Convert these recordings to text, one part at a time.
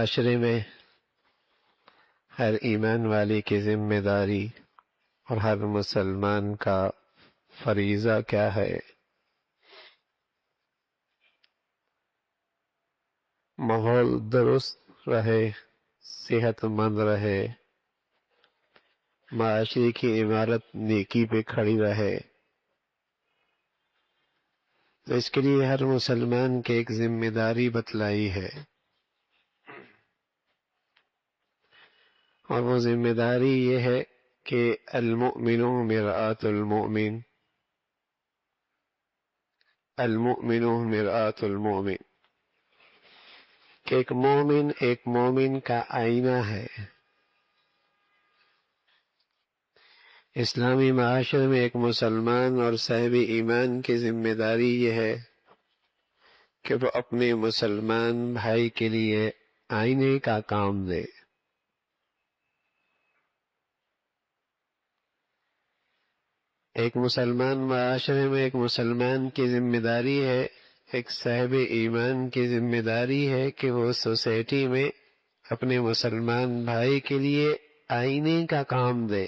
معاشرے میں ہر ایمان والے کی ذمہ داری اور ہر مسلمان کا فریضہ کیا ہے؟ ماحول درست رہے، صحت مند رہے، معاشرے کی عمارت نیکی پہ کھڑی رہے، تو اس کے لیے ہر مسلمان کے ایک ذمہ داری بتلائی ہے، اور وہ ذمہ داری یہ ہے کہ المؤمن مرآۃ المؤمن، المؤمن مرآۃ المؤمن، کہ ایک مومن کا آئینہ ہے۔ اسلامی معاشرے میں ایک مسلمان اور صاحب ایمان کی ذمہ داری یہ ہے کہ وہ اپنے مسلمان بھائی کے لیے آئینے کا کام دے۔ ایک مسلمان معاشرے میں ایک مسلمان کی ذمہ داری ہے، ایک صاحب ایمان کی ذمہ داری ہے کہ وہ سوسائٹی میں اپنے مسلمان بھائی کے لیے آئینے کا کام دے۔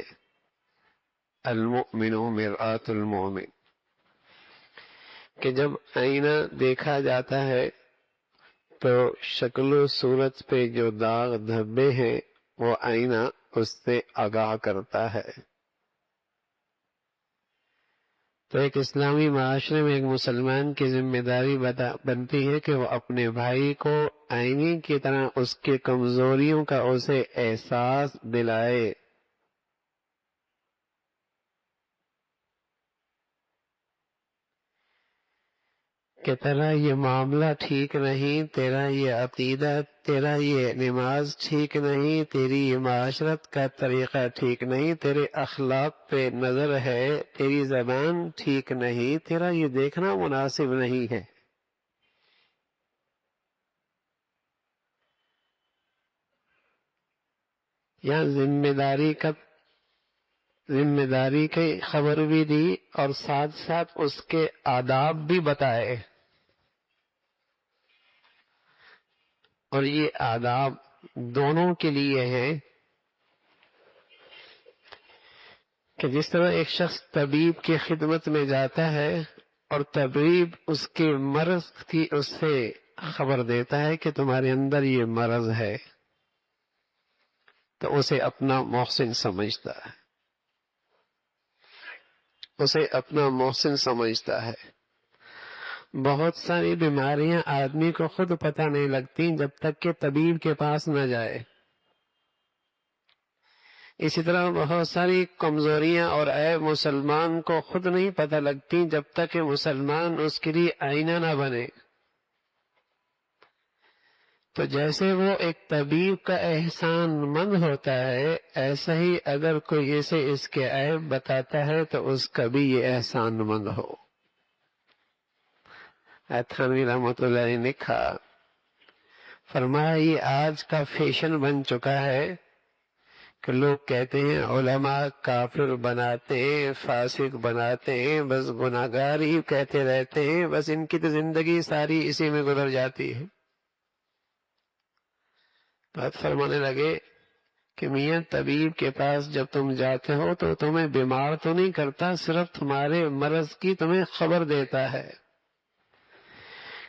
المؤمن مرآۃ المؤمن، کہ جب آئینہ دیکھا جاتا ہے تو شکل و صورت پہ جو داغ دھبے ہیں وہ آئینہ اس سے آگاہ کرتا ہے۔ تو ایک اسلامی معاشرے میں ایک مسلمان کی ذمہ داری بنتی ہے کہ وہ اپنے بھائی کو آئینے کی طرح اس کے کمزوریوں کا اسے احساس دلائے، کہ تیرا یہ معاملہ ٹھیک نہیں، تیرا یہ عقیدہ، تیرا یہ نماز ٹھیک نہیں، تیری یہ معاشرت کا طریقہ ٹھیک نہیں، تیرے اخلاق پہ نظر ہے، تیری زبان ٹھیک نہیں، تیرا یہ دیکھنا مناسب نہیں ہے۔ یہاں ذمہ داری کی خبر بھی دی اور ساتھ ساتھ اس کے آداب بھی بتائے، اور یہ آداب دونوں کے لیے ہیں کہ جس طرح ایک شخص طبیب کی خدمت میں جاتا ہے اور طبیب اس کے مرض کی اس سے خبر دیتا ہے کہ تمہارے اندر یہ مرض ہے، تو اسے اپنا محسن سمجھتا ہے، اسے اپنا محسن سمجھتا ہے۔ بہت ساری بیماریاں آدمی کو خود پتہ نہیں لگتی جب تک کہ طبیب کے پاس نہ جائے۔ اسی طرح بہت ساری کمزوریاں اور عیب مسلمان کو خود نہیں پتہ لگتی جب تک کہ مسلمان اس کے لیے آئینہ نہ بنے۔ تو جیسے وہ ایک طبیب کا احسان مند ہوتا ہے، ایسا ہی اگر کوئی اسے اس کے عیب بتاتا ہے تو اس کا بھی یہ احسان مند ہو۔ تھانوی رحمۃ اللہ علیہ نے کہا، فرمایا یہ آج کا فیشن بن چکا ہے کہ لوگ کہتے ہیں علماء کافر بناتے ہیں، فاسق بناتے ہیں، بس گناہگار ہی کہتے رہتے ہیں، بس ان کی تو زندگی ساری اسی میں گزر جاتی ہے۔ بات فرمانے لگے کہ میاں طبیب کے پاس جب تم جاتے ہو تو تمہیں بیمار تو نہیں کرتا، صرف تمہارے مرض کی تمہیں خبر دیتا ہے۔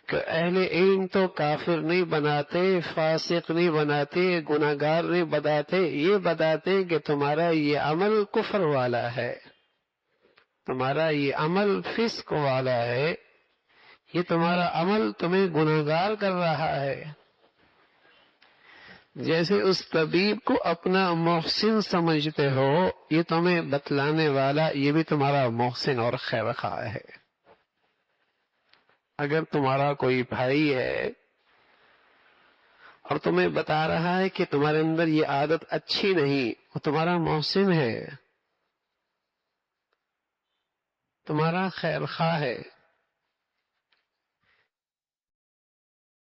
کہ اہل علم تو کافر نہیں بناتے، فاسق نہیں بناتے، گناہگار نہیں بتاتے، یہ بتاتے کہ تمہارا یہ عمل کفر والا ہے، تمہارا یہ عمل فسق والا ہے، یہ تمہارا عمل تمہیں گناہگار کر رہا ہے۔ جیسے اس طبیب کو اپنا محسن سمجھتے ہو، یہ تمہیں بتلانے والا یہ بھی تمہارا محسن اور خیر خواہ ہے۔ اگر تمہارا کوئی بھائی ہے اور تمہیں بتا رہا ہے کہ تمہارے اندر یہ عادت اچھی نہیں، وہ تمہارا محسن ہے، تمہارا خیر خواہ ہے،